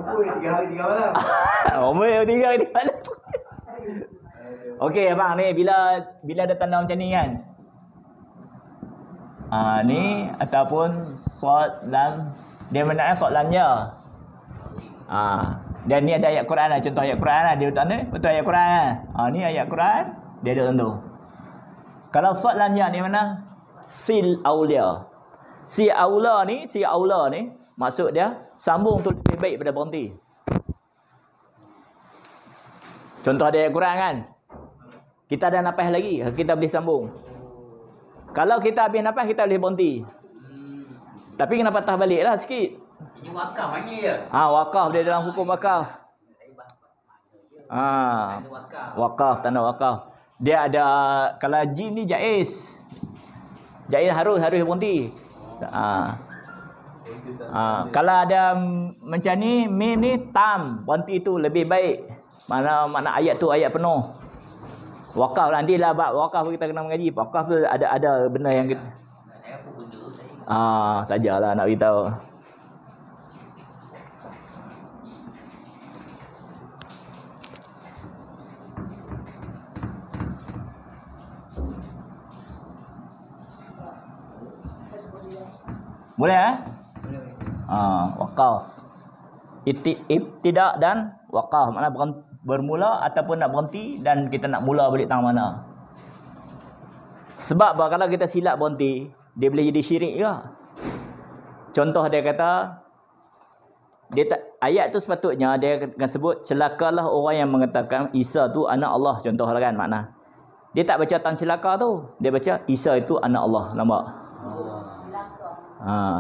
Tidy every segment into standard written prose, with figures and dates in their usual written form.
Rukuk 3 hari 3 malam. Umur 3 hari 3 malam. Okey abang ni bila ada tanda macam ni kan. Ni ataupun sod lam dia maknanya sod lamnya. Dan ni ada ayat Quran lah, contoh ayat Quran lah dia letak ni, betul ayat Quran lah. Ni ayat Quran dia ada tentu. Kalau sod lamnya ni mana? Sil aulia. Si aula ni maksud dia sambung tu lebih baik pada berhenti. Contoh ada ayat Quran kan. Kita ada nafas lagi, kita boleh sambung. Kalau kita habis nafas, kita boleh berhenti. Tapi kena patah balik lah sikit. Ini wakaf panggil je. Wakaf dia dalam hukum wakaf. Wakaf, tanda wakaf. Dia ada, kalau jim ni jaiz. Jaiz harus berhenti. Kalau ada macam ni, mim ni tam, berhenti tu lebih baik. Mana ayat tu ayat penuh. Wakaf lah, nantilah bab wakaf kita kena mengaji. Wakaf tu ada benda yang kita sajalah nak beritahu. Boleh wakaf. Ibtidak dan wakaf, makna bermula ataupun nak berhenti dan kita nak mula balik tang mana. Sebab kalau kita silap berhenti, dia boleh jadi syirik juga. Contoh dia kata, ayat tu sepatutnya dia akan sebut celakalah orang yang mengatakan Isa tu anak Allah, contohlah kan makna. Dia tak baca tang celaka tu, dia baca Isa itu anak Allah, nampak?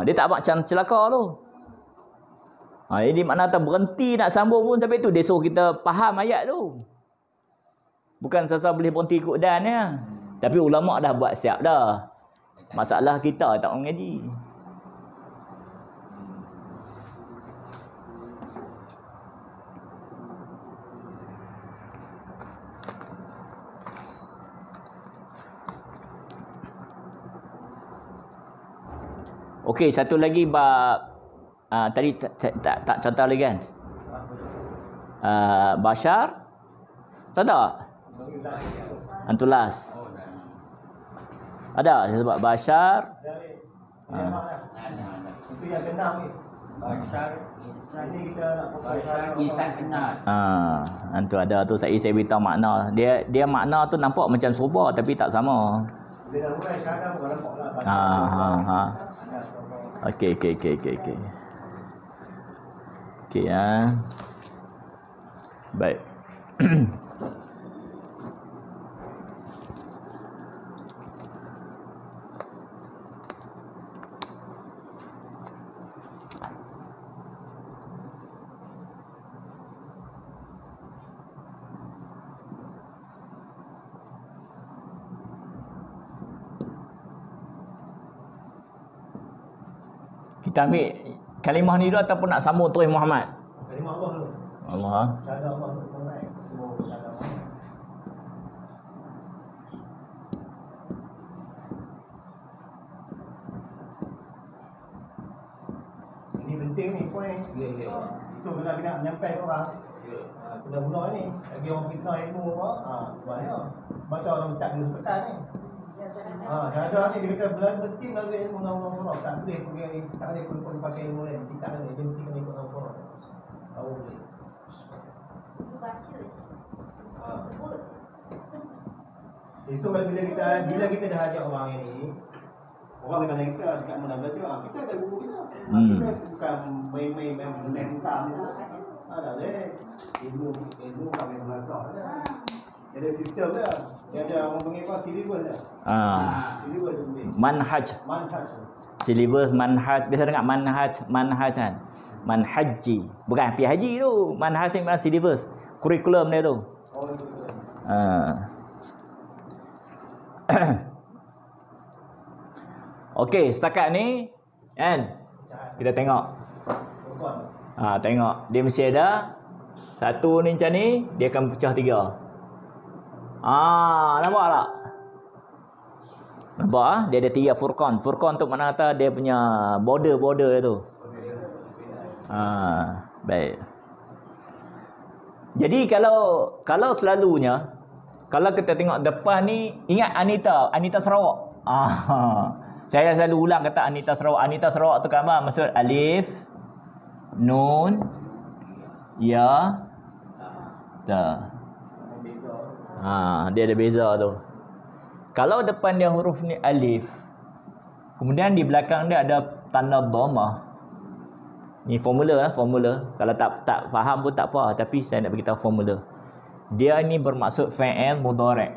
Dia tak macam celaka tu. Jadi makna tak berhenti nak sambung pun sampai tu dia suruh kita faham ayat tu. Bukan sasa boleh berhenti ikut dan ya. Tapi ulama dah buat siap dah. Masalah kita tak mengaji. Okey, satu lagi bab tadi tak contoh lagi kan. Bashar tak? Antulas. Ada sebab Bashar. Itu yang keenam ni. Bashar ini kita nak Bashar insan kenal. Antu ada tu saya beritahu makna. Dia makna tu nampak macam serupa tapi tak sama. Bila dah mulai syahadah bukan nampaklah. Okey. Okey baik. Kita ambil kalimah ni dulu ataupun nak sambung terus Muhammad? Kalimah Allah dulu. Allah. Syahadah Allah dulu. Semua syahadah Allah. Ini penting ni poin. So bila kita nak menyampaikan orang, kena guna ni. Lagi orang fitnah ilmu apa, bahaya. Baca orang ustaz dulu tekan ni. Syahadah ni dia kata mesti melalui ilmu undang-undang surah. Tak boleh pergi pakai ilmu lain. Kita ni dia mesti kena ikut undang surah. Tahu boleh. Itu baca je. Sebut. So bila kita dah ajak orang ni, orang kata kita dekat mana belajar, kita ada guru kita. Kita bukan main-main menentang tu. Tak boleh. Ilmu kami belajar. Ada sistem dia. Dia ada orang panggil apa? Syllabus dia. Syllabus tu penting. Manhaj. Syllabus manhaj. Biasa dengar manhaj kan. Manhaji. Bukan pergi haji tu. Manhaj ni mana syllabus. Kurikulum dia tu. Oh, itu. Okey, setakat ni kan kita tengok. Tengok dia mesti ada satu ni macam ni, dia akan pecah 3. Nampak tak? Nampak dia ada 3 furqan. Furqan tu mana kata dia punya border dia tu. Baik. Jadi kalau selalunya, kalau kita tengok depan ni, ingat Anita Sarawak. Saya selalu ulang kata Anita Sarawak. Anita Sarawak tu kan apa? Maksud alif, nun, ya, ta. Dia ada beza tu. Kalau depan dia huruf ni alif, kemudian di belakang dia ada tanda dhammah. Ni formula. Kalau tak faham pun tak apa, tapi saya nak beritahu formula. Dia ni bermaksud fa'il mudhari'.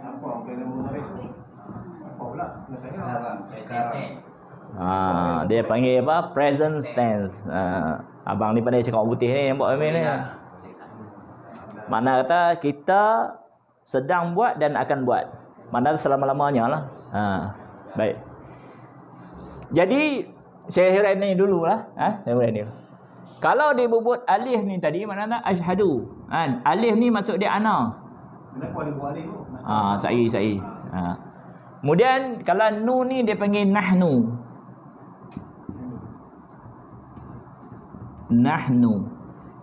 Apa kena mudhari'? Apa pula? Dia panggil apa? Present tense. Abang ni pandai cakap orang putih ni, nampak Amin ni. Makna kata kita sedang buat dan akan buat. Makna selama-lamanya lah. Baik. Jadi saya huraikan ni dululah. Saya huraikan ni. Kalau dia buat alif ni tadi, makna asyhadu. Alif ni maksud dia ana. Kenapa dia buat alif tu? Sa'i. Kemudian kalau nun ni dia panggil nahnu.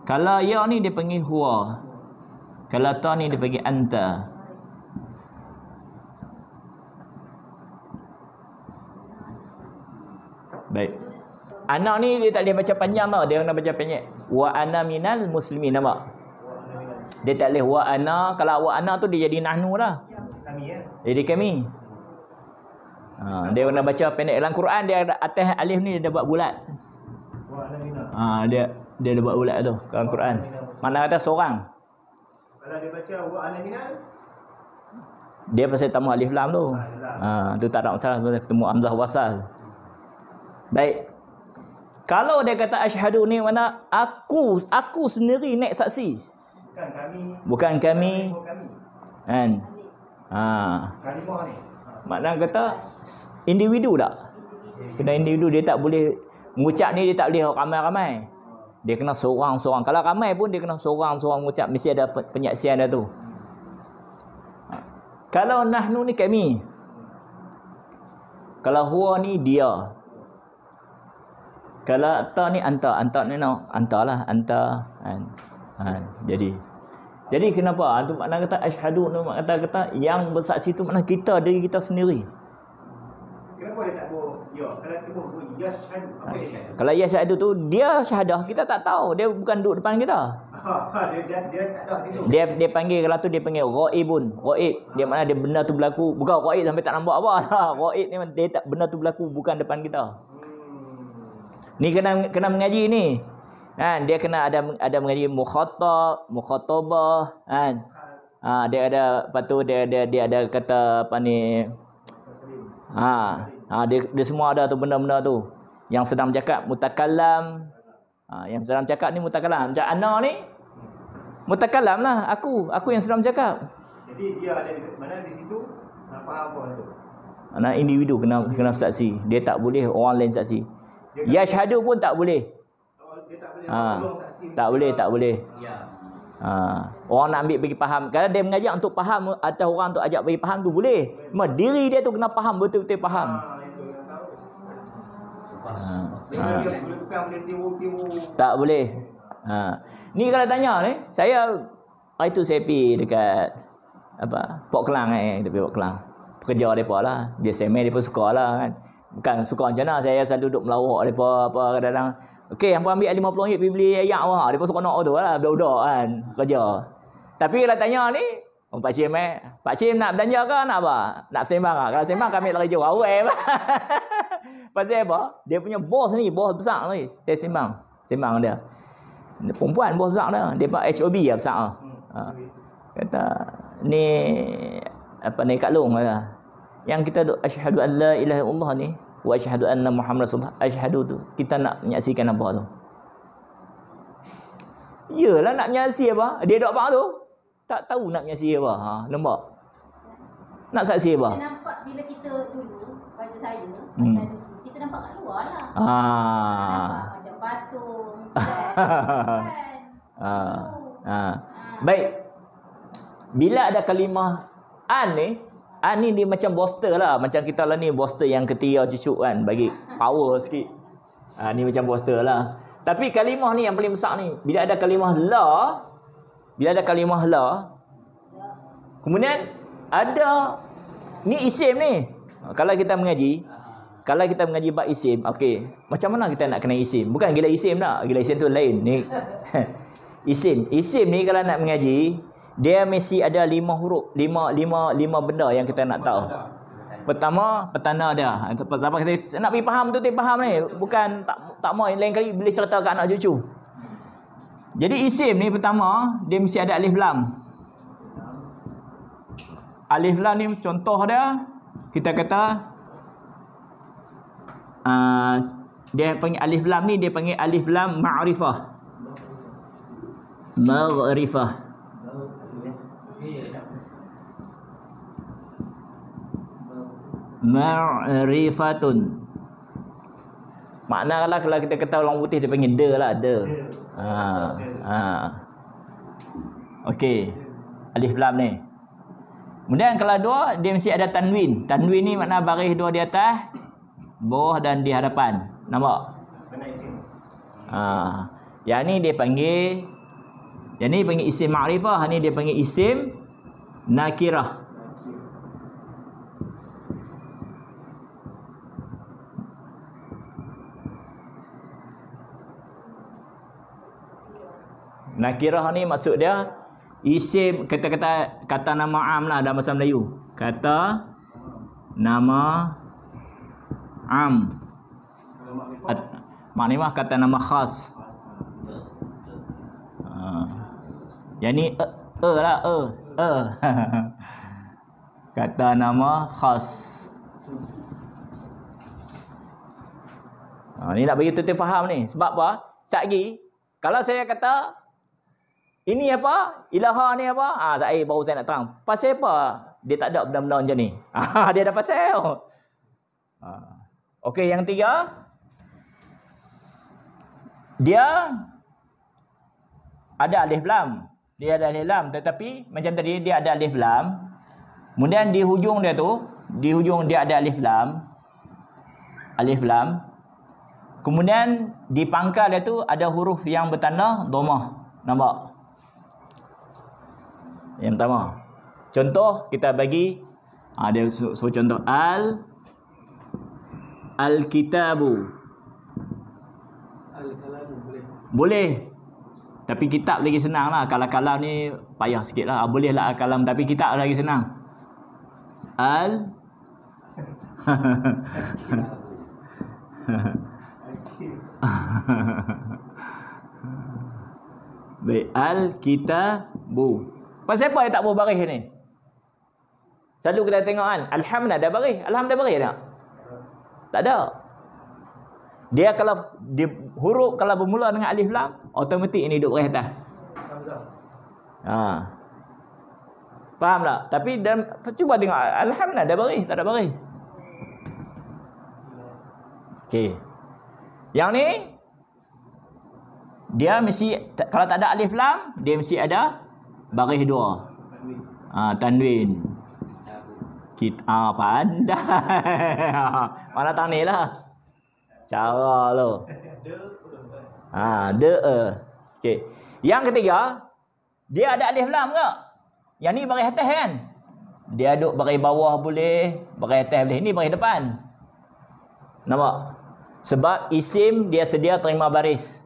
Kalau ya ni dia panggil huwa. Kalau ta ni dia panggil anta. Baik. Ana ni dia tak boleh baca panjang tau, dia kena baca pendek. Wa ana minal muslimin, nampak? Dia tak boleh wa ana, kalau wa ana tu dia jadi nahnu dah. Jadi kami. Dia kena baca pendek. Dalam Quran dia atas alif ni dia buat bulat. Dia dah buat bulat tu dalam Quran. Mana kata seorang. Kalau dia baca wa ana minal, dia pasal tambah alif lam tu. Tu tak ada masalah, temu hamzah wasal. Baik. Kalau dia kata asyhadu ni mana aku sendiri naik saksi. Bukan kami. Kan? Kalimah ni. Makna kata individu tak? Kena individu, dia tak boleh mengucap ni, dia tak boleh ramai-ramai. Dia kena seorang-seorang. Kalau ramai pun dia kena seorang-seorang mengucap, mesti ada penyaksian dia tu. Kalau nahnu ni kami. Kalau huwa ni dia. Kalau ta ni anta ni no, antalah anta. Jadi kenapa? Itu makna kata asyhadu tu makna kata yang bersaksi tu makna kita, diri kita sendiri. Kenapa dia tak buat ya? Kalau cuma yashhadu, apa dia? Kalau yashhadu tu dia syahadah, kita tak tahu, dia bukan duduk depan kita. dia tak ada situ. Dia panggil, kalau tu dia panggil ghaibun. Ghaib dia makna dia benda tu berlaku, bukan ghaib sampai tak nampak apa. Ghaib ni dia tak, benda tu berlaku bukan depan kita. Ni kena mengaji ni. Kan, dia kena ada mengaji mukhatabah, kan. Dia ada, lepas tu dia ada kata apa ni? Dia semua ada tu benda-benda tu. Yang sedang bercakap mutakallam. Yang sedang bercakap ni mutakallam. Macam ana ni mutakallam lah, aku yang sedang bercakap. Jadi dia ada mana di situ nak faham apa tu. Anak individu kena saksi. Dia tak boleh orang lain saksi. Yashhadu pun tak boleh. Dia tak boleh tolong saksi. Tak boleh. Ya. Orang nak ambil bagi faham. Kalau dia mengajak untuk faham atau orang untuk ajak bagi faham tu boleh. Cuma diri dia tu kena faham, betul-betul faham. Itu yang tahu. Boleh tiru. Tak boleh. Ni kalau tanya ni, saya hari tu saya pergi dekat Port Klang kita pergi Port Klang. Pekerja depa lah. Dia semen depa suka lah kan. Bukan suka macam mana, saya selalu duduk melawak depa apa kadang-kadang. Okey, hangpa ambil RM50 pergi beli ayak awak. Depa suka nak tu lah, budak-budak kan, kerja. Tapi kalau tanya ni, Pak Sim Pak Sim nak belanja ke nak apa? Nak sembang ke? Kalau sembang kami lari jauh. Awal. Pasal apa? Dia punya bos ni, bos besar ni. Saya sembang dia. Perempuan bos besar dia. Dia Pak HOB lah besar. Kata ni apa ni Kak Long kata. Yang kita duk asyhadu an la ilaha illallah ni wa asyhadu anna Muhammad rasulullah. Asyhadu tu kita nak menyaksikan apa tu? Yalah nak menyaksi apa? Dia duk apa tu? Tak tahu nak menyaksi apa. Nampak? Nak saksi apa? Kita nampak bila kita dulu baca saya asyhadu tu, kita nampak kat luar lah. Nampak macam patung kan. Baik. Bila ada kalimah an ni dia macam booster lah. Macam kita lah ni booster yang ketiga cucuk kan. Bagi power sikit. Ni macam booster lah. Tapi kalimah ni yang paling besar ni. Bila ada kalimah la, kemudian ada ni isim ni. Kalau kita mengaji bab isim, okey. Macam mana kita nak kenal isim? Bukan gila isim tak. Gila isim tu lain. Ni isim ni kalau nak mengaji, dia mesti ada 5 huruf, 5 benda yang kita nak tahu. Pertama, petanda dia. Siapa kita nak pergi faham tu, dia faham ni. Bukan tak mau lain kali boleh cerita kat anak cucu. Jadi isim ni pertama, dia mesti ada alif lam. Alif lam ni contoh dia, kita kata dia panggil alif lam ni, dia panggil alif lam ma'rifah. Ma'rifatun. Makna kalau kita kata orang putih dia panggil de lah, de. Okey. Alif lam ni. Kemudian kalau dua, dia mesti ada tanwin. Tanwin ni makna baris dua di atas, bawah dan di hadapan. Nampak? Yang ni dia panggil, isim ma'rifah, ni dia panggil isim nakirah. Nakirah ni maksud dia isim, kata nama am lah dalam bahasa Melayu. Kata nama am. Makrifah kata nama khas. Yang ni lah. Kata nama khas. Ni nak bagi tuan-tuan faham ni. Sebab apa? Sekejap lagi, kalau saya kata ini apa? Ilaha ni apa? Saya baru saya nak terang. Pasal apa? Dia tak ada benda-benda macam ni. Dia ada pasal. Okey, yang tiga. Dia ada alif lam. Tetapi macam tadi dia ada alif lam. Kemudian di hujung dia ada alif lam. Kemudian di pangkal dia tu ada huruf yang bertanda dhammah. Nampak? Yang pertama. Contoh kita bagi dia suruh contoh al-kitabu. Al-kalamu boleh. Tapi kitab lagi senang lah. Kalau kalam ni payah sikit lah. Boleh lah al-kalam, tapi kitab lagi senang. Baik, al-kitabu. Pasal apa dia tak berbaris ni? Selalu kita tengok kan, alham dah baris. Alham dah baris tak? Tak ada. Dia kalau huruf kalau bermula dengan alif lam, automatik ini duduk baris atas. Faham tak? Tapi cuba tengok, alham dah baris, tak ada baris. Okey. Yang ni dia mesti, kalau tak ada alif lam, dia mesti ada baris dua. Tanwin. Kita pandai. Mana tahu ni lah. Cara lo. Okey. Yang ketiga, dia ada alif lam ke? Yang ni baris atas kan? Dia duduk baris bawah boleh, baris atas boleh. Ini baris depan. Nampak? Sebab isim dia sedia terima baris.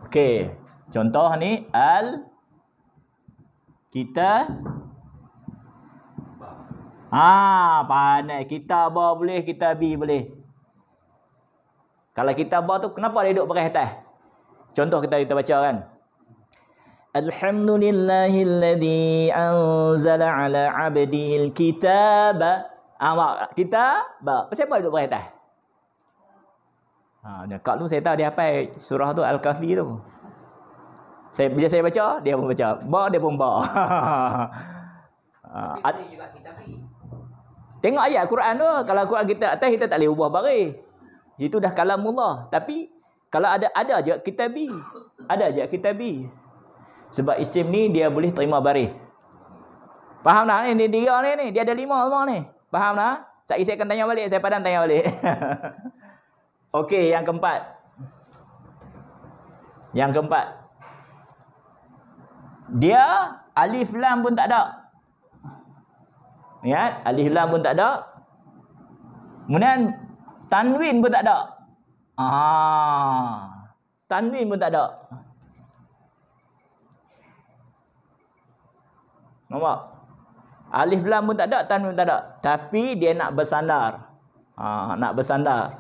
Okey, contoh ni pandai. Kitabah boleh, kitabi boleh. Kalau kitabah tu kenapa dia duduk baris atas? Contoh kita baca kan. Alhamdulillahilladzi anzala ala 'abdihil kitaba. Kitaba. Pasal apa dia duduk baris atas? Kat lu saya tahu dia hafal surah tu Al-Kahfi tu. Bila saya baca, dia pun baca. Dia pun ba. Tengok ayat Quran tu. Kalau Quran kita atas, kita tak boleh ubah baris. Itu dah kalamullah. Tapi kalau ada je kitabi. Sebab isim ni dia boleh terima baris. Faham tak ni? Dia ni dia ada 5 semua ni. Faham tak? Saya akan tanya balik, saya padan tanya balik. Okey, yang keempat. Yang keempat. Dia alif lam pun tak ada. Ingat, alif lam pun tak ada. Kemudian tanwin pun tak ada. Tanwin pun tak ada. Nampak? Alif lam pun tak ada, tanwin pun tak ada. Tapi dia nak bersandar. Nak bersandar.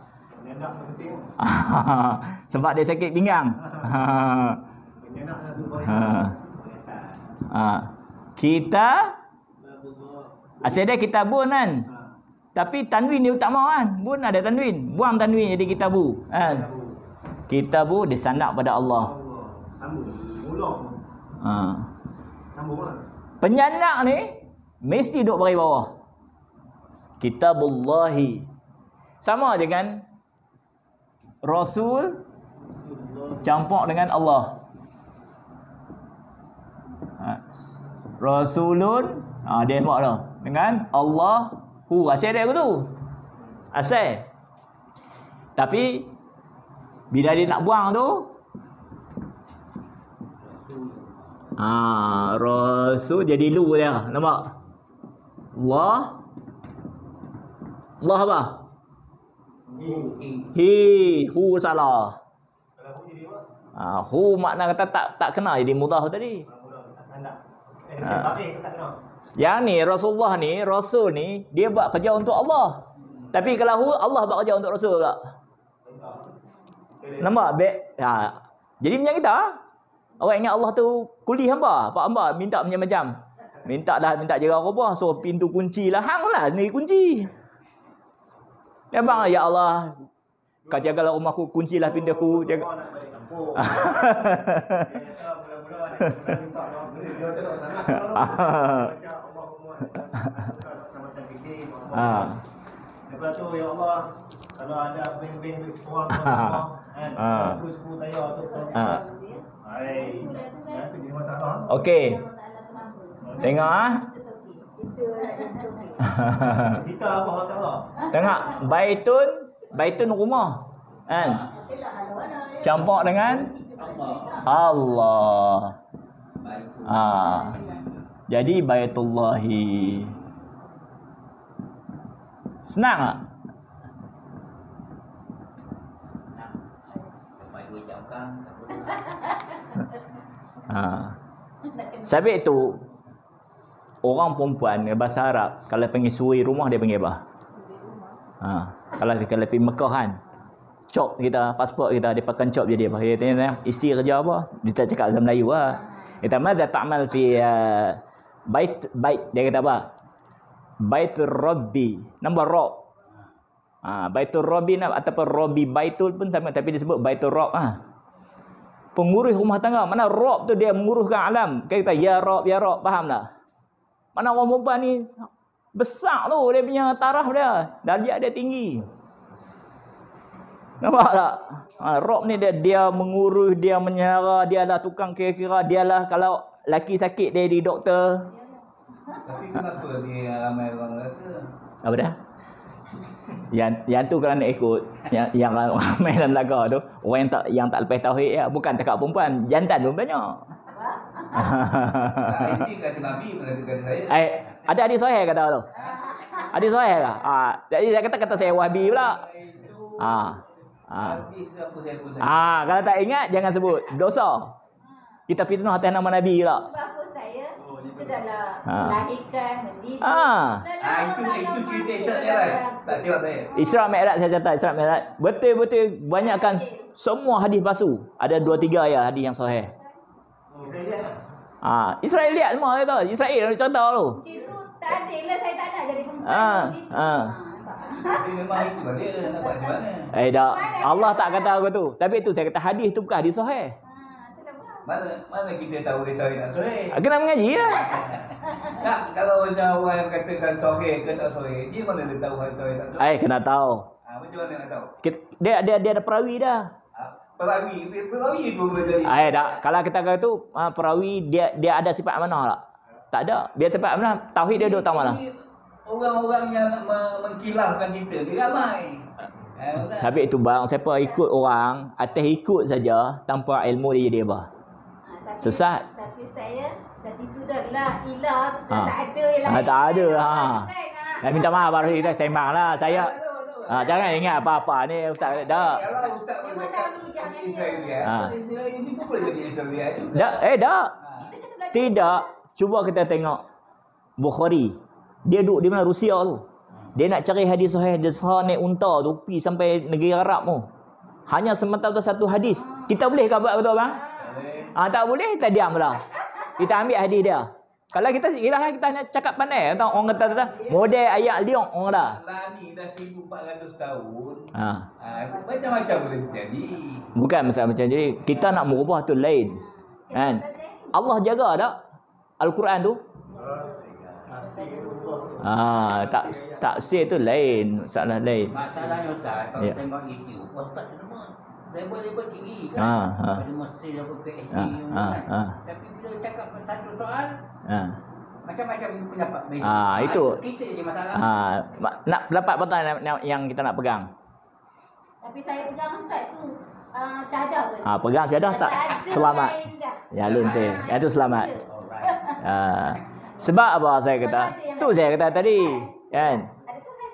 Sebab dia sakit pinggang. Kita asyik dia kitabun kan. Tapi tanwin dia tak mau kan. Bun ada tanwin. Buang tanwin jadi kitabu kan. Kitabu disandar pada Allah. Sambung. Mula. Sambung lah. Penyandak ni mesti duduk baris bawah. Kitabullahi. Sama je kan. Rasul campur dengan Allah. Rasulun dia buat dah. Dengan Allah asal dia tu. Asal. Tapi bila dia nak buang tu Rasul jadi lu dia. Nampak? Allah apa? Hu salah. Kalau hu jadi apa? Hu makna kata tak kena jadi mudhaf tadi. Yang ni Rasulullah ni, Rasul ni dia buat kerja untuk Allah. Tapi kalau hu, Allah buat kerja untuk Rasul tak? Nampak? Jadi macam kita. Orang ingat Allah tu kuli hamba, pak hamba minta macam-macam. Minta jaga robah, so pintu kunci lah, hang lah ni kunci. Ya bang, ya Allah, kau jagalah rumahku, kuncilah pintu aku, jaga. Lepas tu ya Allah, kalau ada beng-beng orang kan, 10 tayar tu itu jadi masalah. Okey. Tengok Kita apa Allah Taala? Tengok baitun rumah. Kan? Campur dengan Allah. Jadi baitullahi. Senang tak? Sebab tu orang perempuan bahasa Arab kalau panggil suri rumah dia panggil apa? Kalau pergi Mekah kan, cop kita, pasport kita dia pakai cop jadi apa? Dia tanya isi kerja apa? Dia tak cakap bahasa Melayu lah. Kita madza ta'mal fi bait dia kata apa? Baitur Rabbi. Nombor Rabb. Baitur Rabbi ataupun Rabbi Baitul pun sama tapi disebut Baitur Rabb pengurus rumah tangga. Mana Rabb tu dia menguruskan alam. Kita ya Rabb, faham tak? Mana orang perempuan ni besar tu dia punya taraf dia. Darjat dia tinggi. Nampak tak? Rabb ni dia mengurus, dia menyara, dia lah tukang kira-kira, dia lah kalau laki sakit dia di doktor. Tapi kenapa dia ramai orang kata? Apa dah? Yang tu kerana ikut yang ramai dalam laga tu orang yang tak lepas tauhid ya, bukan takat perempuan, jantan pun banyak. Ini kata Nabi kata saya. Ada hadis sahih kata tu. Hadis sahih ke? Jadi saya kata saya Wahabi pula. Hadis apa saya pun. Kalau tak ingat jangan sebut. Dosa. Kita fitnah atas nama Nabi pula. Sebab apa saya kita dalam melahirkan, mendidik. Itu cerita Isra Mi'raj. Tak silap saya. Isra Mi'raj saya catat Isra Mi'raj. Betul-betul banyakkan semua hadis palsu. Ada 2-3 ayat hadis yang sahih. Israeliat semua tu. Israel ada contoh tu. Macam tu tak adil lah, saya tak nak jadi perempuan macam tu. Tapi memang itu dia nak buat macam mana? Tak. Allah tak kata aku tu. Tapi itu saya kata hadis tu bukan hadis sahih. Mana kita tahu dia sahih tak sahih? Kena mengaji lah. Tak, kalau macam orang yang katakan sahih ke tak sahih, dia mana dia tahu sahih tak sahih? Kena tahu. Macam mana nak tahu? Dia ada perawi dah. Perawi pun boleh jadi. Tak. Kalau kita kata tu perawi dia ada sifat amanah tak? Tak ada. Dia sifat amanah, tauhid dia duduk tak mana? Orang-orang yang nak mengkilafkan kita dia ramai. Habis itu barang siapa ikut orang, atas ikut saja tanpa ilmu dia jadi apa? Sesat. Tapi saya kat situ dah la ilah tu tak ada yang lain. Tak ada. Saya minta maaf baru kita sembang lah. Saya jangan ingat apa-apa ni Ustaz dah. Kalau Ustaz boleh cakap Israel ini pun boleh jadi Israel juga. Dah. Tidak. Cuba kita tengok Bukhari. Dia duduk di mana? Rusia tu. Dia nak cari hadis sahih, dia naik unta tu pergi sampai negeri Arab tu. Hanya semata-mata satu hadis. Kita boleh ke buat betul bang? Tak boleh, kita diamlah. Kita ambil hadis dia. Kalau kita nak cakap pandai, orang kata model ayat liang orang dah. Ni dah 1400 tahun. Macam-macam boleh terjadi. Bukan masalah macam jadi. Kita nak merubah tu lain. Kan? Allah jaga tak Al-Quran tu? Tafsir tu lain, masalah lain. Masalahnya Ustaz, kalau tengok YouTube, Ustaz semua label-label tinggi kan. Pada mesti apa PhD kan. Tapi bila cakap satu soal, macam-macam pendapat beza. Itu kita jadi masalah. Nak pendapat betul yang kita nak pegang. Tapi saya pegang Ustaz tu syahadah tu. Pegang syahadah tak selamat. Ya luntir. Itu selamat. Sebab apa saya kata? Tu saya kata tadi, kan?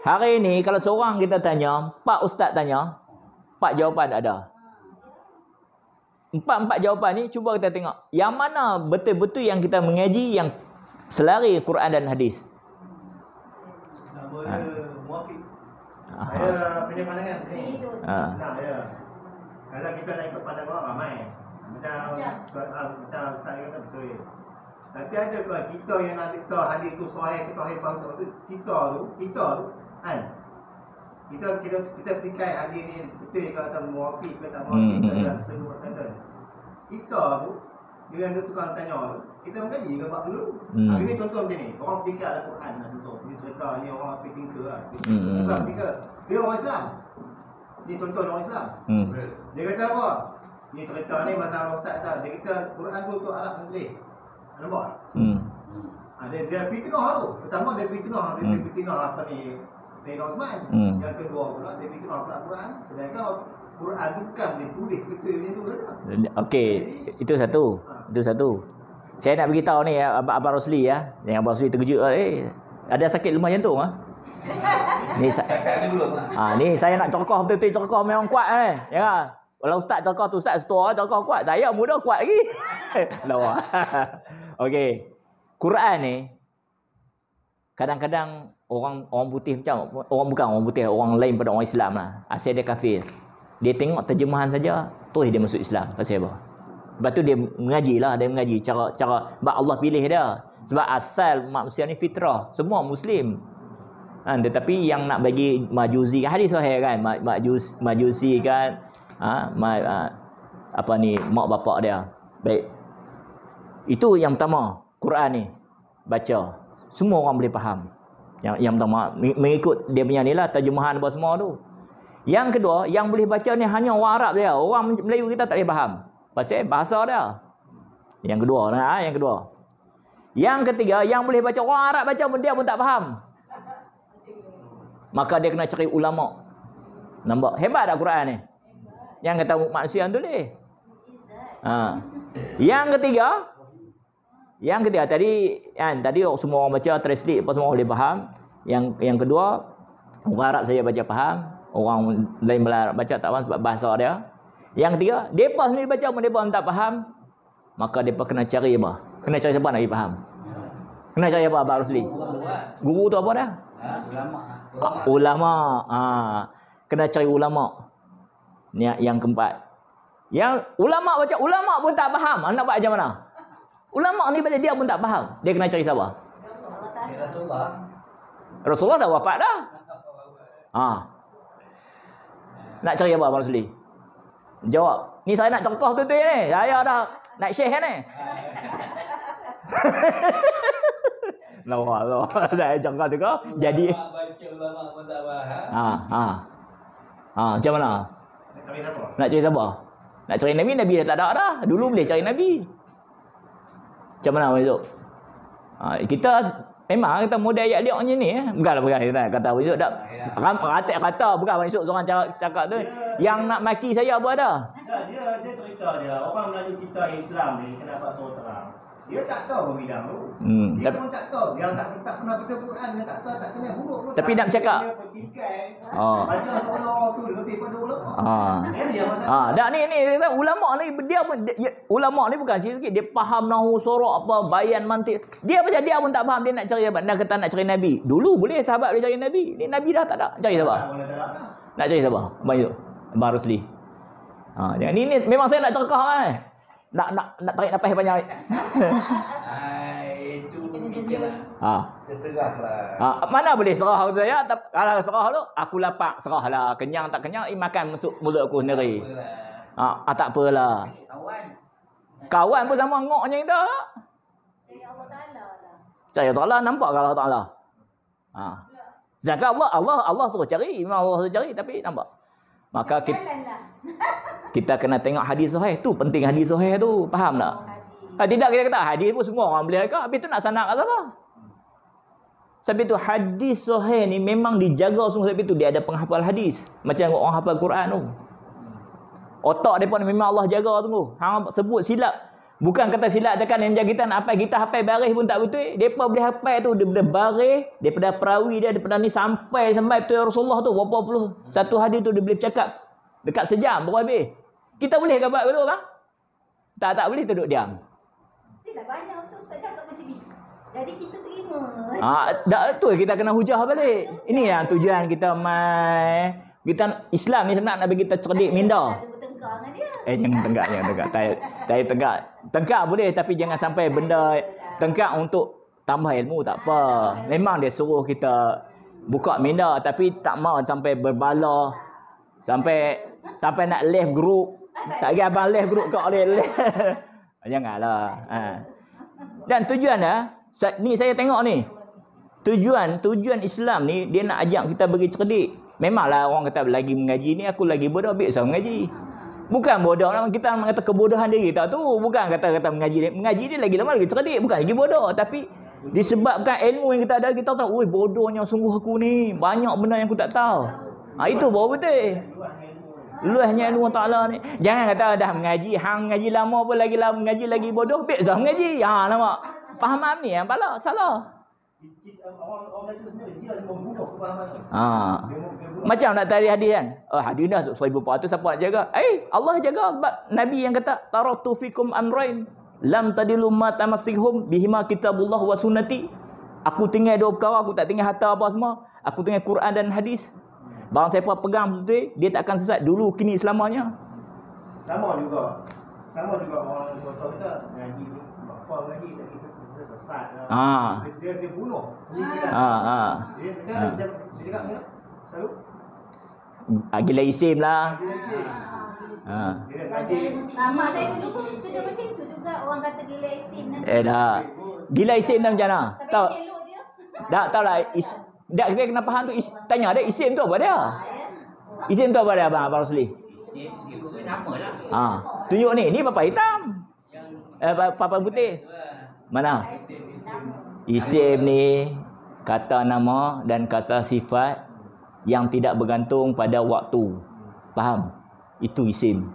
Hari ini kalau seorang kita tanya, 4 ustaz tanya, 4 jawapan ada. 4 jawapan ni cuba kita tengok. Yang mana betul-betul yang kita mengaji yang selari Quran dan hadis? Boleh muafiq. Saya punya pandangan di sini. Ya. Kalau kita nak ikut pandangan orang ramai. Macam Ustaz kata betul. Tapi ada kalau kita yang nak kata hadis tu sahih ke sahih palsu tu kita tu kan. Kita petikai hadis ni betul ke atau muafiq ke tak muafiq ke dah setuju kata. Kita tu bila ada tukang tanya tu kita mengkaji ke bab dulu. Hari ni contoh macam ni, orang petikai Al-Quran lah contoh. Ni cerita ni orang thinker lah. Bukan thinker. Dia orang Islam. Ni contoh orang Islam. Dia kata apa? Ni cerita ni masalah ustaz tak. Dia kata Quran tu untuk Arab boleh. Nampak? Dia fitnah tu. Pertama dia fitnah, apa ni? Sayyidina Osman. Yang kedua pula dia fitnah pula Quran. Sedangkan Quran tu bukan ditulis betul macam tu saja. Okey, itu satu. Itu satu. Saya nak beritahu ni Abang Rosli ya. Yang Abang Rosli terkejut ada sakit lemah jantung Ni saya nak cerkah betul-betul cerkah memang kuat Ya. Kalau ustaz cerkah tu ustaz setua cerkah kuat. Saya muda kuat lagi. Lawa. Okey. Quran ni kadang-kadang orang putih macam orang putih, orang lain pada orang Islam lah. Asal dia kafir. Dia tengok terjemahan saja, terus dia masuk Islam. Pasal apa? Sebab tu dia mengaji cara sebab Allah pilih dia. Sebab asal manusia ni fitrah, semua muslim. Tetapi yang nak bagi majusi, hadis sahih kan, majusi kan, apa ni mak bapak dia. Baik. Itu yang pertama, Quran ni baca. Semua orang boleh faham. Yang pertama mengikut dia punya ni lah terjemahan apa semua tu. Yang kedua, yang boleh baca ni hanya orang Arab dia. Orang Melayu kita tak boleh faham. Pasal bahasa dia. Yang kedua. Yang ketiga, yang boleh baca orang Arab baca pun dia pun tak faham. Maka dia kena cari ulama. Nampak? Hebat tak Quran ni? Yang kata manusia tulis. Yang ketiga tadi semua orang baca translate apa semua boleh faham. Yang kedua, orang Arab saya baca faham, orang lain baca tak faham sebab bahasa dia. Yang ketiga, depa sendiri baca pun depa tak faham. Maka depa kena cari apa? Kena cari siapa nak faham? Kena cari apa Abang Rosli? Guru tu apa dah? Ulama. Kena cari ulama. Ni yang keempat. Yang ulama baca, ulama pun tak faham. Nak buat macam mana? Ulama ni baca dia pun tak faham. Dia kena cari siapa? Rasulullah dah wafat dah. Nak cari apa Abang Rosli? Jawab. Ni saya nak contoh tu ni. Saya dah nak share ni. Lawa. Saya contoh tu kau. Jadi baca ulama pun tak faham. macam mana? Nak cari siapa? Nak cari Nabi, Nabi dah tak ada dah. Dulu boleh cari Nabi. Macam mana Abang Zul? Kita memang kita model ayat dia macam ni. Bukan kita kata Abang Zul. Ratik kata. Bukan Abang Zul seorang cakap tu. Yang nak maki saya apa ada? Dia cerita dia. Orang Melayu kita Islam ni, kenapa tahu terang. Dia tak tahu bidang tu. Dia pun tak tahu. Yang tak pernah baca Quran, dia tak tahu, tak kena huruf pun. Tapi nak cakap. Dia petikai. Baca seolah orang tu lebih pada ulama. Ini yang masalah. Dak ni ulama ni dia pun ulama ni bukan sikit dia faham nahwu sorok apa bayan mantik. Dia macam dia pun tak faham dia nak cari apa. Nak kata nak cari Nabi. Dulu boleh sahabat dia cari Nabi. Ni Nabi dah tak ada. Cari siapa? Nak cari siapa? Abang Rusli. Jangan ni memang saya nak cakap kan. Nak tarik nafas banyak. Itu itulah. Terserahlah. Mana boleh serah saya? Kalau serah tu aku lapar serahlah. Kenyang tak kenyang makan masuk mulut aku sendiri. Tak apalah. Kawan pun sama ngoknya kita. Cari Allah Taala lah. Cari Allah Taala nampak ke Allah Taala? Sedangkan Allah suruh cari, memang Allah suruh cari tapi nampak. Maka kita kena tengok hadis sahih tu, penting hadis sahih tu, faham tak? Tidak kita kata hadis pun semua orang boleh kata, habis tu nak sanad kat apa? Sebab itu hadis sahih ni memang dijaga sungguh, sebab itu dia ada penghafal hadis. Macam orang hafal Quran tu. Otak depa ni memang Allah jaga sungguh. Hang sebut silap, bukan kata silap dekat yang menjaga kita nak hafal, kita hafal baris pun tak betul. Depa boleh hafal tu daripada baris, daripada perawi dia, daripada ni sampai betul Rasulullah tu berapa puluh satu hadis tu dia boleh bercakap dekat sejam baru habis. Kita boleh ke buat betul bang? Tak boleh duduk diam. Tidak banyak ustaz cakap macam ni. Jadi kita terima. Betul kita kena hujah balik. Ini yang tujuan kita kita Islam ni sebenarnya nak bagi kita cerdik minda. Bertengkar dengan dia. Jangan tengkak. Tak tengkak. Tengkak boleh tapi jangan sampai benda tengkak untuk tambah ilmu tak apa. Memang dia suruh kita buka minda tapi tak mau sampai berbala. Sampai nak left group. Tak kira abang left group kau boleh left. Janganlah. Dan tujuan ni saya tengok ni. Tujuan Islam ni dia nak ajak kita bagi cerdik. Memanglah orang kata lagi mengaji ni aku lagi bodoh, biasa mengaji. Bukan bodoh, kita nak kata kebodohan diri tak tu. Bukan kata mengaji. Mengaji dia lagi lama lagi cerdik, bukan lagi bodoh, tapi disebabkan ilmu yang kita ada kita tahu, oi bodohnya sungguh aku ni. Banyak benda yang aku tak tahu. Itu baru betul. Luahnya ilmu Ta'ala ni. Jangan kata dah mengaji, hang mengaji lama pun lagi lama mengaji lagi bodoh, biasa mengaji. Nampak. Fahaman ni yang salah. Orang itu sendiri dia membunuh kefahaman. Macam nak tarik hadis kan. Hadis dah 1400 siapa nak jaga? Allah jaga sebab Nabi yang kata taraktu fikum amrain lam tadilu ma tamassihum bihima kitabullah wa sunnati. Aku tinggal dua perkara, aku tak tinggal harta apa semua. Aku tinggal Quran dan hadis. Barang siapa pegang betul, dia tak akan sesat dulu kini selamanya. Sama juga orang tua kita ngaji apa lagi tak kita sesat. Dia bunuh pemikiran. Dia cakap ni selalu gila isim lah. Mak saya dulu pun suka macam tu juga, orang kata gila isim nanti. Dah. Gila isim dah macam mana? Tahu. Elok je. Tak tahu lah. Dak kita kena faham tu tanya dia isim tu apa dia? Isim tu apa dia abang Rusli? Dia nama lah. Tunjuk ni papa hitam. Papa putih. Mana? Isim ni kata nama dan kata sifat yang tidak bergantung pada waktu. Faham? Itu isim.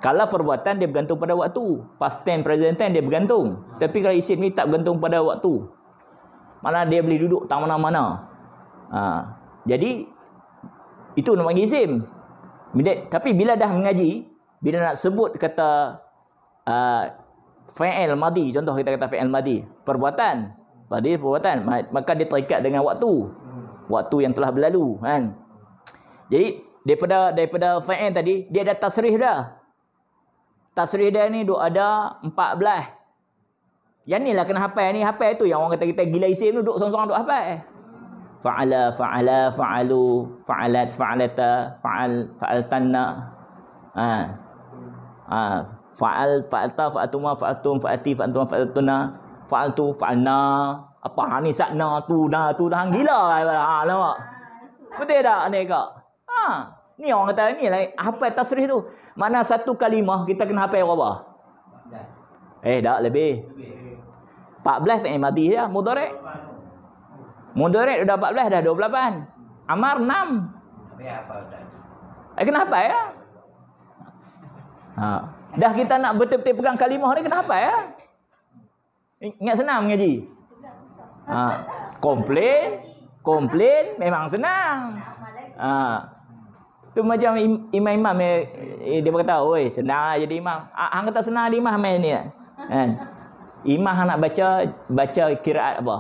Kalau perbuatan dia bergantung pada waktu. Past tense, present tense dia bergantung. Tapi kalau isim ni tak bergantung pada waktu. Mana dia boleh duduk tak mana-mana. Jadi itu namanya isim. Tapi bila dah mengaji, bila nak sebut kata fa'il madi, contoh kita kata fa'il madi, perbuatan, maka dia terikat dengan waktu yang telah berlalu kan. Jadi daripada fa'il tadi dia ada tasrih dah. Tasrih dia ni ada 14. Yang ni lah kena hafal ni. Hafal tu yang orang kata kita gila isim tu duduk seorang-seorang duduk hafal. Fa'ala, fa'alu, fa'alat, fa'alata, fa'altanna. Fa'alta, fa'atuma, fa'atum, fa'ati, fa'antuma, fa'atuna, fa'altu, fa'alna. Apa ni satna tu dah hang gila. Nampak? Betul tak ni kak? Ni orang kata ni lah hafal tasrih tu. Mana satu kalimah kita kena hafal berapa? Tak lebih. 14 fi'il madhi dah, mudhari'. Mudhari' dah 14 dah 28. Amar 6. Habis apa Ustaz? Kenapa ya? Dah kita nak betul-betul pegang kalimah ni kenapa ya? Ingat senang mengaji. Komplain memang senang. Tu macam imam-imam dia berkata, "Oi, senang jadi imam." Hang kata senang jadi imam mai ni kan. Imam nak baca qiraat apa?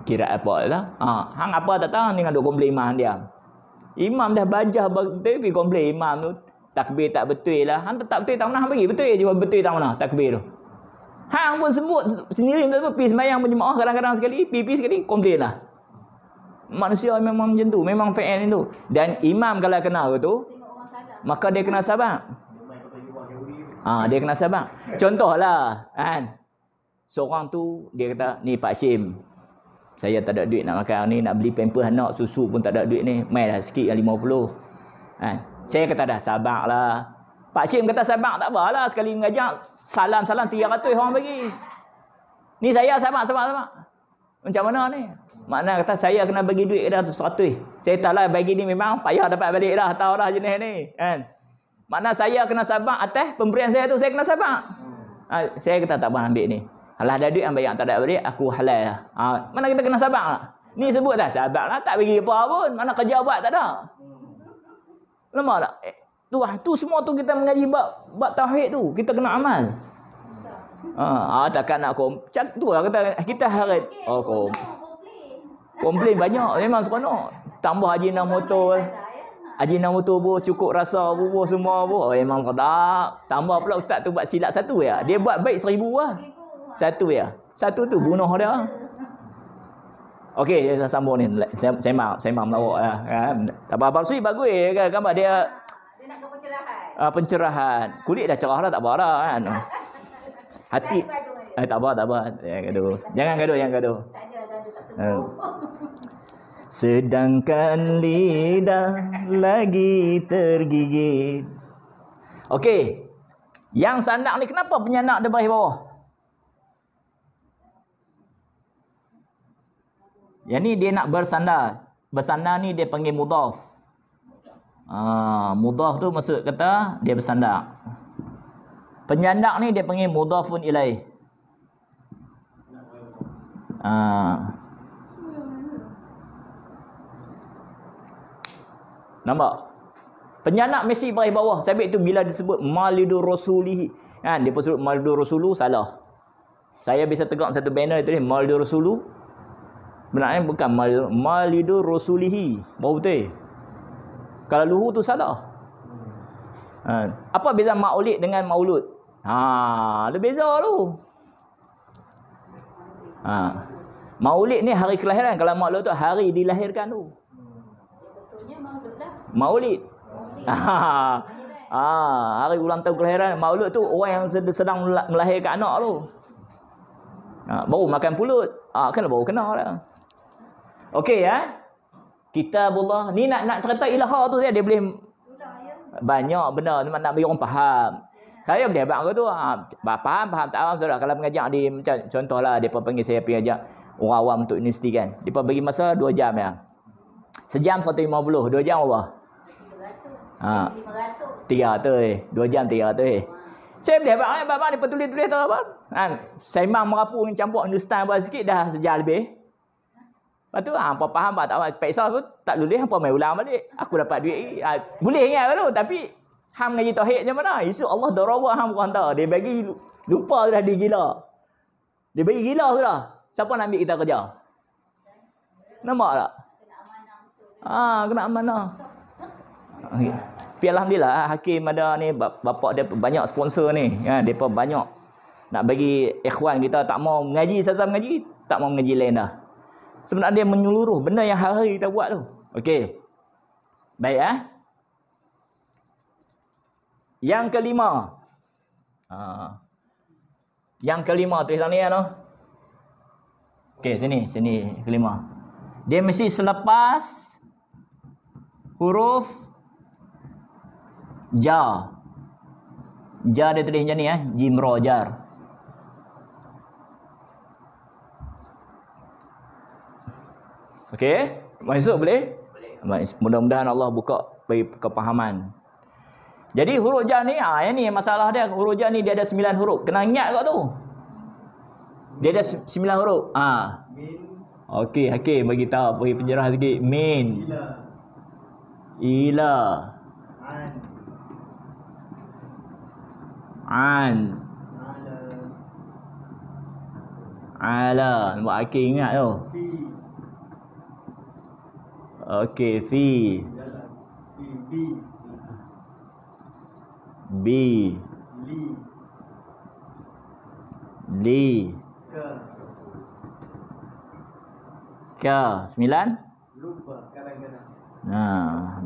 Qiraat apa lah? Hang apa tak tahu dengan duk komplain imam dia. Imam dah baca tapi komplain imam tu takbir tak betul lah. Hang tak betul tak mana hang bagi betul je betul tak mana takbir tu. Hang pun sebut sendiri betul pergi sembahyang berjemaah kadang-kadang sekali, pipi sekali komplain lah. Manusia memang macam tu, memang fa'il tu. Dan imam kalau kena tu, maka dia kena sabar. Dia kena sabar. Contohlah kan. Seorang tu dia kata, "Ni Pak Syim, saya tak ada duit nak makan ni, nak beli pampers anak, susu pun tak ada duit ni. Mainlah sikit yang 50." Kan? Saya kata dah sabarlah. Pak Syim kata sabar tak apalah, sekali mengajar salam 300 orang bagi. Ni saya sabar. Macam mana ni? Makna kata saya kena bagi duit dah 100. Saya taklah bagi ni memang payah dapat balik dah, tahu dah jenis ni kan. Makna saya kena sabar atas pemberian saya tu, saya kena sabar. Saya kata tak apa ambil ni. Alah ada duit ambil, yang tak ada balik aku halal lah. Mana kita kena sabar lah. Ni sebut dah sabar lah, tak bagi apa pun. Mana kerja buat tak ada. Lemah tak? Tu semua tu kita mengaji bab tauhid tu, kita kena amal. Takkan nak tu lah kita harap. Komplain banyak memang seronok. Tambah Ajinomoto. Ajinomoto pun cukup rasa pun semua pun. Memang sedap. Tambah pula ustaz tu buat silap satu ya. Dia buat baik 1000 lah. Satu ya. Satu tu bunuh dia. Okey, saya sambung ni. Saya maaf melawak lah kan. Tak apa-apa sih bagus kan gambar dia. Dia nak ke pencerahan. Pencerahan. Kulit dah cerah dah tak apa dah kan. Hati tak apa. Jangan gaduh. Tak ada gaduh tak tegur. Sedangkan lidah lagi tergigit. Okey. Yang sandak ni kenapa penyanak dia baris bawah? Yang ni dia nak bersandar. Bersandar ni dia panggil mudhaf. Mudhaf tu maksud kata dia bersandar. Penyandak ni dia panggil mudhafun ilaih. Nampak? Penyandak mesti baris bawah. Sebab itu bila disebut malidur rasulihi, kan dia sebut malidur rasulu salah. Saya bisa tegak satu banner tu ni malidur rasulu. Benarnya bukan malidur rasulihi. Baru betul. Kalau luhu tu salah. Apa beza maulid dengan maulud? Ada beza tu. Maulid ni hari kelahiran. Kalau maulud tu hari dilahirkan tu. Betulnya maulud lah. Maulid. Hari ulang tahun kelahiran. Maulud tu orang yang sedang melahirkan anak tu. Baru makan pulut. Kan baru kenal dah. Okey ya. Kitabullah. Ni nak cerita ilaha tu dia boleh banyak benda nak bagi orang faham. Saya boleh abang tu faham tak faham saudara. Kalau mengajar di macam contohlah depa panggil saya pergi ajar orang awam untuk universiti kan. Depa bagi masa 2 jam ya. Sejam 150, 2 jam apa? 300. 2 jam 300. Saya boleh abang depa tulis tu apa? Kan. Saya memang merapu campur Hindustan apa sikit dah sejam lebih. Lepas tu apa faham tak faham peksa tu tak lulus apa mai ulang balik. Aku dapat duit boleh ingat tu tapi hang ngaji tauhid macam mana? Isu Allah darabah hang bukan tahu. Dia bagi lupa dah dia gila. Dia bagi gila tu dah. Siapa nak ambil kita kerja? Nampak tak? Kena amanah. Tapi alhamdulillah hakim ada ni bapak dia banyak sponsor ni. Depa banyak nak bagi ikhwan kita tak mau mengaji saja mengaji, tak mau mengaji lain dah. Sebenarnya dia menyeluruh benda yang hari-hari kita buat tu. Okey. Baik Yang kelima. Yang kelima tulis ni tu. Okey, sini kelima. Dia mesti selepas huruf ja. Ja dia tulis macam ni jim ra jar. Okey, masuk boleh? Mudah-mudahan Allah buka kepahaman. Jadi huruf ja ni, yang ni masalah dia. Huruf ja ni dia ada 9 huruf. Kena ingat kat tu. Dia ada 9 huruf. Okey, Hakim bagi tahu, bagi penjerah sikit. Min. Ila. An. Ala. Nampak Hakim ingat tu. Okey, fi. B. Li. Ka. 9? Lupa kadang-kadang.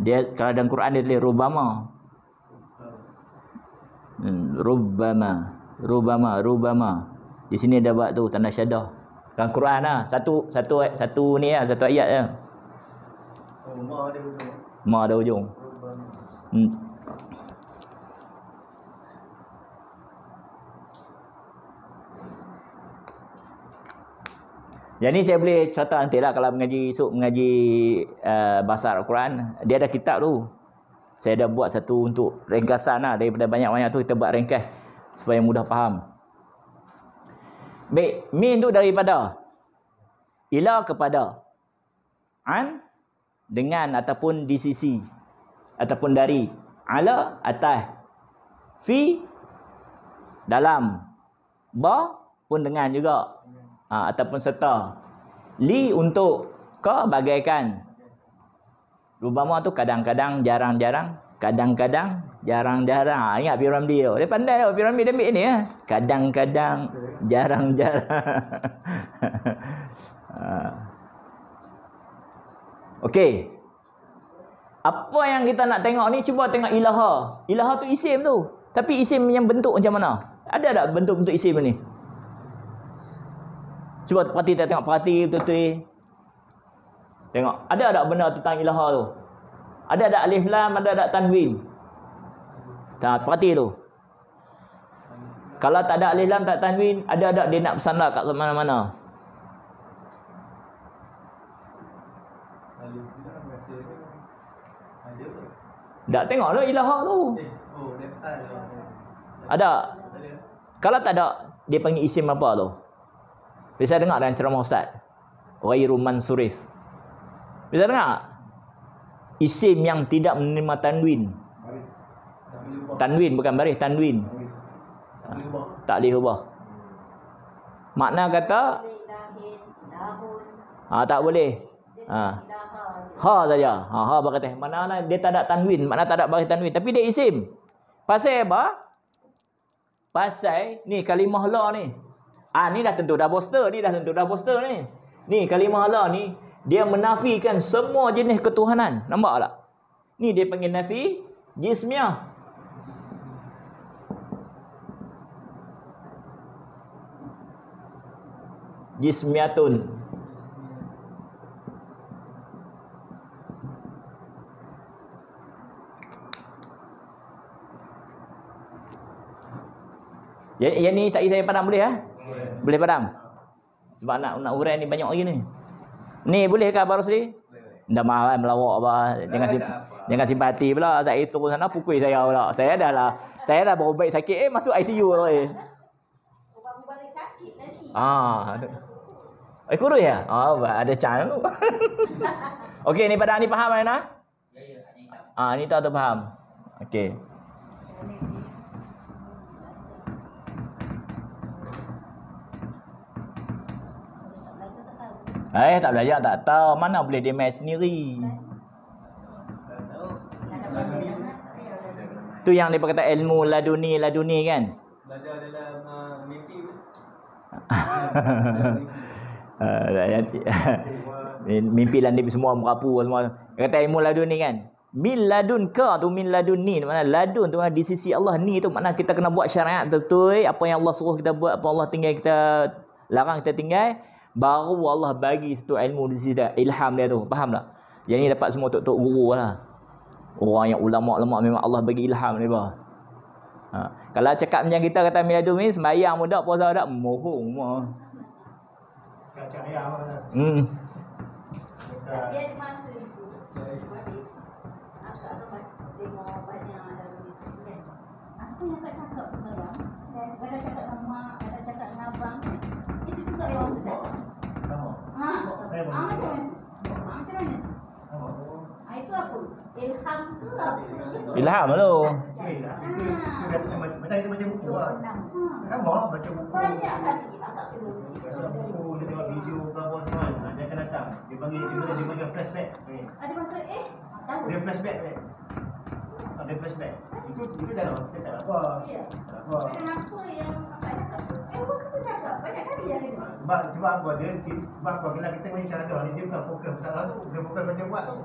Dia kalau dalam Quran dia tulis rubama. Rubama. Di sini ada buat tu tanda syadah. Dalam Quran satu ni satu ayat je. Ma ada hujung. Ma ada hujung. Jadi saya boleh contoh nanti lah kalau mengaji bahasa Al-Quran. Dia ada kitab tu. Saya dah buat satu untuk ringkasan lah. Daripada banyak-banyak tu kita buat ringkas supaya mudah faham. Baik, min tu daripada, ila kepada, an dengan ataupun di sisi ataupun dari, ala atas, fi dalam, ba pun dengan juga. Ataupun serta, li untuk, ka bagaikan. Rubama tu kadang-kadang, jarang-jarang, kadang-kadang, jarang-jarang. Ingat Piramli tu. Dia pandai tau. Piramli dia ambil ni kadang-kadang, jarang-jarang. Okey. Apa yang kita nak tengok ni, cuba tengok ilaha. Ilaha tu isim tu. Tapi isim yang bentuk macam mana? Ada tak bentuk-bentuk isim ni? Cuba perhati betul-betul. Tengok, ada tak benda tentang ilaha tu? Ada tak alif lam, ada tak tanwin? Perhati tu. Kalau tak ada alif lam, tak tanwin, ada tak dia nak bersandar kat mana-mana? Alif lam rasa ada. Tak tengok lah ilaha tu. Ada. Kalau tak ada, dia panggil isim apa tu? Bisa dengar dalam ceramah Ustaz. Ghairu mansurif. Bisa dengar? Isim yang tidak menerima tanwin. Tanwin bukan baris, tanwin. Tak boleh ubah. Makna kata tak boleh. Ha saja. Ha berkata. Mana dia tak ada tanwin, makna tak ada baris tanwin, tapi dia isim. Pasal apa? Pasal ni kalimah la ni. Ni dah tentu dah poster ni. Ni kalimah la ni dia menafikan semua jenis ketuhanan. Nampak tak? Ni dia panggil nafi jismiyah. Jismiyatun. Yang ni saya padam boleh Boleh padam? Sebab nak urai ni banyak lagi ni. Ni boleh ke Abang Rosli? Dah mahal melawak apa. Jangan simpati pula. Saya turun sana pukul saya pula. Saya dah baru baik sakit masuk ICU tu. Baru balik sakit tadi. Kurus ya? Ada chance tu. Okey, ni padam ni faham Ana? Ya, ni tahu faham. Okey. Tak belajar tak tahu. Mana boleh dia main sendiri. Tu yang dia kata ilmu laduni kan. Belajar dalam mimpi. Mimpi landip semua merapu semua. Dia kata ilmu laduni kan. Min ladun ka tu min ladun ni. Mana ladun tu di sisi Allah, ni tu makna kita kena buat syariat betul. Apa yang Allah suruh kita buat, apa Allah tinggal kita larang kita tinggal. Baru Allah bagi satu ilmu di situ, ilham dia tu. Faham tak? Yang ni dapat semua tok-tok guru lah. Orang yang ulama-ulama memang Allah bagi ilham ni bah. Kalau cakap macam kita kata miladun ni sembahyang pun tak, puasa tak, mohong mah. Cakap ayam lah. Tapi ada masa itu, akak tengok banyak dalam itu kan. Apa yang akak cakap sekarang, dan kadang cakap dengan mak, kadang cakap dengan abang, itu juga yang orang tu cakap. Saya pun. Macam mana? Macam mana? Itu apa? Ilham ke apa? Ilham lu. Macam itu baca buku lah. Sama baca buku. Banyak kali akak kena mesti. Baca buku, dia tengok video ke apa semua. Dia akan datang. Dia panggil flashback. Ada masa tahu. Dia flashback. Ada flashback. Itu dah lah. Kita tak apa. Ya. Tak apa. Kadang apa yang akak cakap? Apa cakap? Banyak kali dia dengar. Sebab apa dia? Sebab apa kalau kita main syahadah ni dia bukan fokus masalah tu. Dia fokus kerja buat tu.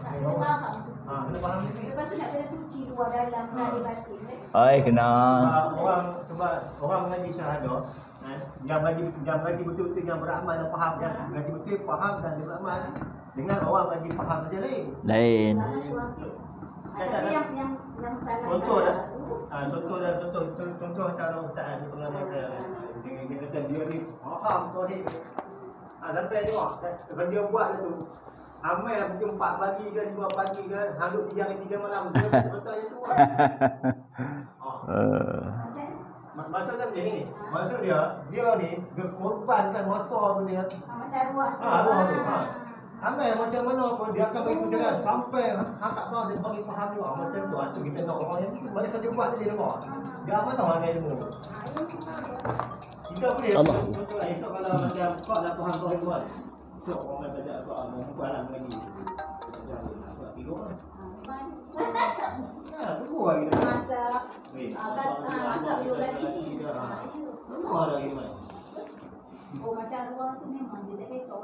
Kena faham tu. Kena faham ni. Lepas tu nak kena suci luar dalam lahir batin kan? Ai kena. Sebab orang mengaji syahadah yang mengaji betul-betul yang beramal dan faham kan. Mengaji betul faham dan dia beramal dengan orang mengaji faham saja lain. Lain. Kurang sikit. Tapi yang salah. Contoh cara ustaz ni pengalaman saya. Dia kata dia ni faham tauhid. Sampai tengok dia buat tu. Amai pukul 4 pagi ke 5 pagi ke, handuk 3 hari 3 malam. Dia betul yang tu lah. Maksudnya macam ni. Maksud dia ni dia korbankan masa tu dia. Macam ruah tu. Ruah tu. Amai macam mana pun dia akan bagi penjelasan sampai tak faham dia bagi faham juga. Macam tu. Tu kita nak orang yang tu mana dia buat tadi nampak. Dia apa tahu ada ilmu. Kita boleh contohlah esok kalau macam kau dah faham tu tuan. So, orang main belajar Al-Quran, orang buatlah lagi. Belajar tidur lah. Tunggu lagi dia. Masak. Masak dulu lagi. Tunggu lagi dia. Oh, macam ruang tu memang dia tak kisah.